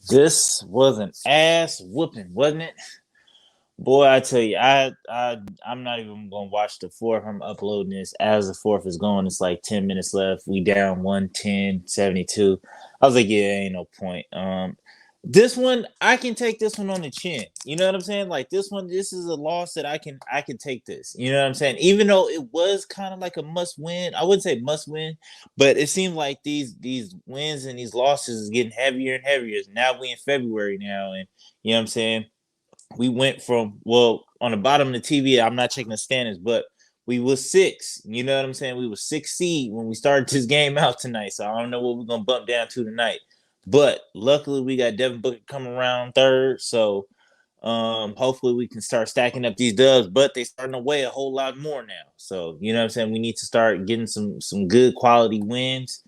This was an ass whooping, wasn't it? Boy, I tell you, I'm not even gonna watch the fourth. I'm uploading this as the fourth is going. It's like 10 minutes left. We down 110-72. I was like, yeah, ain't no point. This one, I can take this one on the chin. You know what I'm saying? Like this one, this is a loss that I can take this. You know what I'm saying? Even though it was kind of like a must win, I wouldn't say must win, but it seemed like these wins and these losses is getting heavier and heavier. Now we in February now, and you know what I'm saying? We went from, well, on the bottom of the TV, I'm not checking the standings, but we was six. You know what I'm saying? We was six seed when we started this game out tonight. So I don't know what we're gonna bump down to tonight. But luckily we got Devin Booker coming around third. So hopefully we can start stacking up these dubs, but they starting to weigh a whole lot more now. So you know what I'm saying? We need to start getting some good quality wins.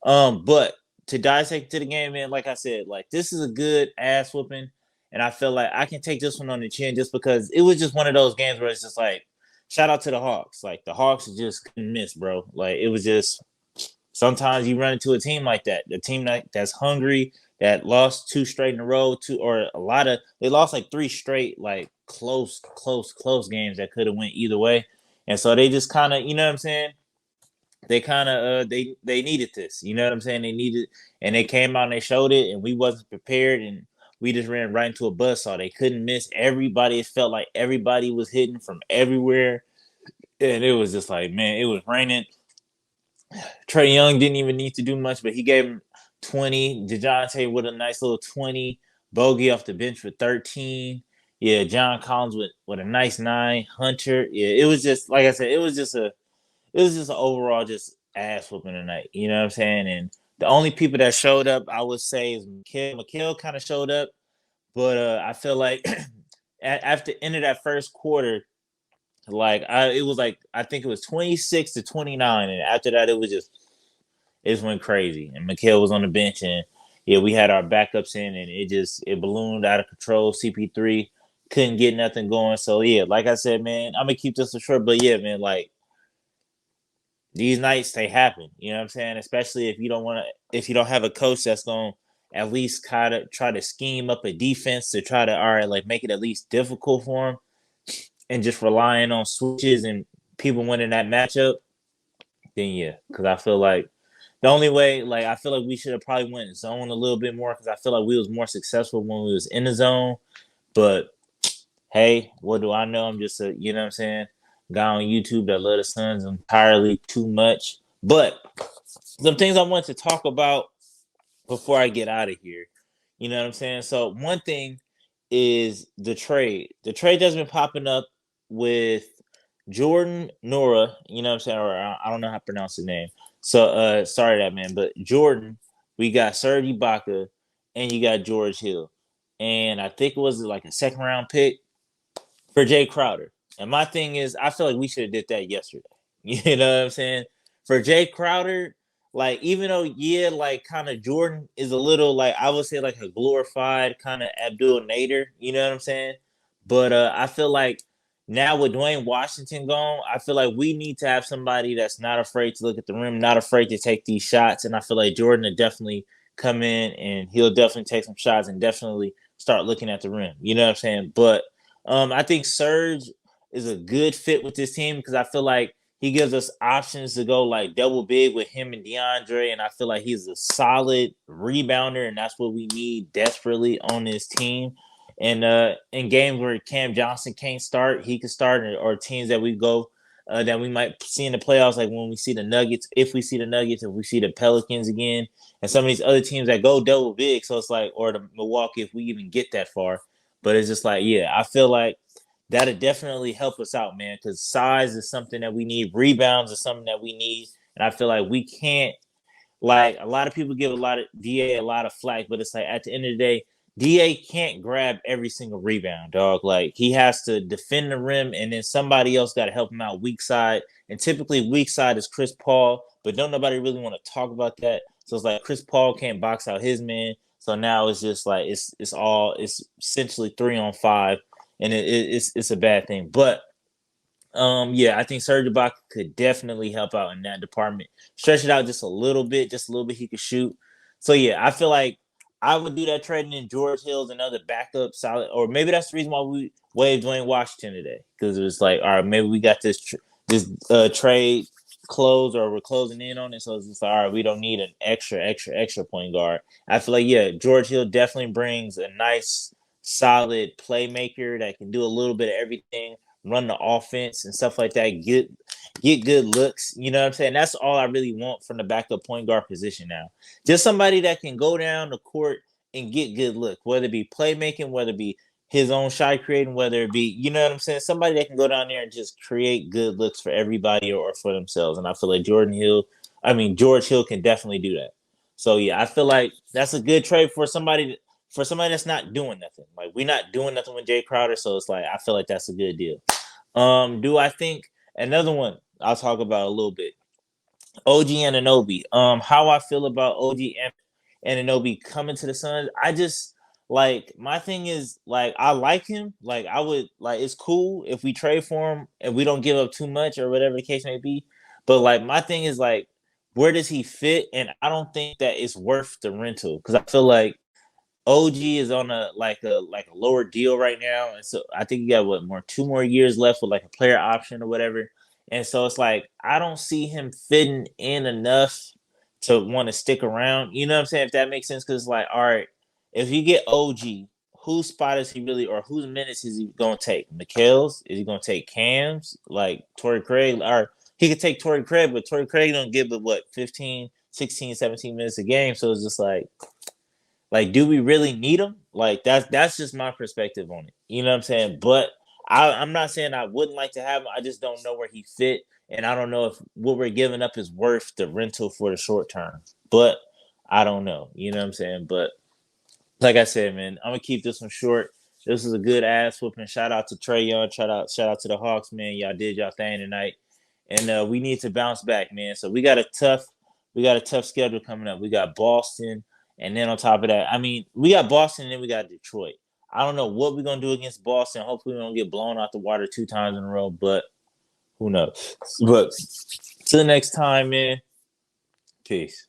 But to dissect to the game, man, like I said, like this is a good ass whooping. And I feel like I can take this one on the chin just because it was just one of those games where it's just like, shout out to the Hawks. Like the Hawks just couldn't miss, bro. Like it was just sometimes you run into a team like that, the team that's hungry, that lost two straight in a row, or a lot of they lost like three straight, like close games that could have went either way. And so they just kind of, you know what I'm saying? They kind of they needed this, you know what I'm saying? They needed, and they came out and they showed it, and we wasn't prepared, and we just ran right into a buzzsaw. They couldn't miss everybody. It felt like everybody was hitting from everywhere, and it was just like, man, it was raining. Trey Young didn't even need to do much, but he gave him 20. DeJounte with a nice little 20. Bogey off the bench with 13. Yeah, John Collins with a nice 9. Hunter. Yeah, it was just like I said, it was just an overall just ass whooping tonight. You know what I'm saying? And the only people that showed up, I would say, is Mikal. Mikal kind of showed up, but I feel like after the end of that first quarter, it was like I think it was 26-29, and after that it just went crazy. And Mikal was on the bench, and yeah, we had our backups in, and it ballooned out of control. CP3 couldn't get nothing going. So yeah, like I said, man, I'm gonna keep this short, but yeah, man, like these nights they happen. You know what I'm saying? Especially if you don't have a coach that's going to at least kind of try to scheme up a defense to try to, all right, like make it at least difficult for them, and just relying on switches and people winning that matchup. Then yeah, because I feel like the only way, like I feel like we should have probably went zone a little bit more because I feel like we was more successful when we was in the zone. But hey, what do I know? I'm just a, you know what I'm saying, guy on YouTube that love the Suns entirely too much. But some things I want to talk about before I get out of here. You know what I'm saying? So one thing is the trade. The trade that's been popping up with Jordan Nora, you know what I'm saying? Or I don't know how to pronounce his name. So sorry that man, but Jordan, we got Serge Ibaka and you got George Hill. And I think it was like a second round pick for Jay Crowder. And my thing is, I feel like we should have did that yesterday. You know what I'm saying? For Jay Crowder, like even though yeah, like kind of Jordan is a little like I would say like a glorified kind of Abdul Nader. You know what I'm saying? But I feel like now with Dwayne Washington gone, I feel like we need to have somebody that's not afraid to look at the rim, not afraid to take these shots. And I feel like Jordan will definitely come in and he'll definitely take some shots and definitely start looking at the rim. You know what I'm saying? But I think Serge is a good fit with this team because I feel like he gives us options to go like double big with him and DeAndre, and I feel like he's a solid rebounder, and that's what we need desperately on this team. And in games where Cam Johnson can't start, he can start, or teams that we go that we might see in the playoffs, like when we see the Nuggets, if we see the Nuggets, if we see the Pelicans again, and some of these other teams that go double big. So it's like, or the Milwaukee, if we even get that far. But it's just like, yeah, I feel like that'll definitely help us out, man, because size is something that we need. Rebounds is something that we need. And I feel like we can't, like, a lot of people give a lot of DA a lot of flack, but it's like at the end of the day, DA can't grab every single rebound, dog. Like, he has to defend the rim, and then somebody else got to help him out weak side. And typically, weak side is Chris Paul, but don't nobody really want to talk about that. So it's like Chris Paul can't box out his man. So now it's just like it's essentially 3-on-5, and it's a bad thing. But yeah, I think Serge Ibaka could definitely help out in that department. Stretch it out just a little bit he could shoot. So yeah, I feel like I would do that trading in George Hill's another backup solid, or maybe that's the reason why we waived Dwayne Washington today, because it was like, all right, maybe we got this trade close, or we're closing in on it, so it's just like, all right, we don't need an extra point guard. I feel like, yeah, George Hill definitely brings a nice solid playmaker that can do a little bit of everything, run the offense and stuff like that, get good looks. You know what I'm saying? That's all I really want from the backup point guard position now. Just somebody that can go down the court and get good look, whether it be playmaking, whether it be his own shot creating, whether it be, you know what I'm saying, somebody that can go down there and just create good looks for everybody or for themselves. And I feel like George Hill can definitely do that. So yeah, I feel like that's a good trade for somebody that's not doing nothing. Like, we're not doing nothing with Jay Crowder, so it's like I feel like that's a good deal. Do I think another one I'll talk about a little bit? OG Anunoby. How I feel about OG Anunoby coming to the Suns. I just like, my thing is, like, I like him. Like, I would like, it's cool if we trade for him and we don't give up too much or whatever the case may be. But like, my thing is like, where does he fit? And I don't think that it's worth the rental, because I feel like OG is on a lower deal right now, and so I think you got 2 more years left with like a player option or whatever. And so it's like, I don't see him fitting in enough to want to stick around. You know what I'm saying? If that makes sense, because it's like, all right, if you get OG, whose spot is he really, or whose minutes is he gonna take? Mikhail's? Is he gonna take Cam's? Like Torrey Craig? Or he could take Torrey Craig, but Torrey Craig don't give but 15, 16, 17 minutes a game. So it's just like, do we really need him? Like, that's just my perspective on it. You know what I'm saying? But I'm not saying I wouldn't like to have him. I just don't know where he fit, and I don't know if what we're giving up is worth the rental for the short term. But I don't know. You know what I'm saying? But like I said, man, I'm gonna keep this one short. This was a good ass whooping. Shout out to Trae Young. Shout out to the Hawks, man. Y'all did y'all thing tonight, and we need to bounce back, man. So we got a tough schedule coming up. We got Boston, and then on top of that, I mean, we got Boston, and then we got Detroit. I don't know what we're gonna do against Boston. Hopefully, we don't get blown out the water 2 times in a row, but who knows? But till next time, man. Peace.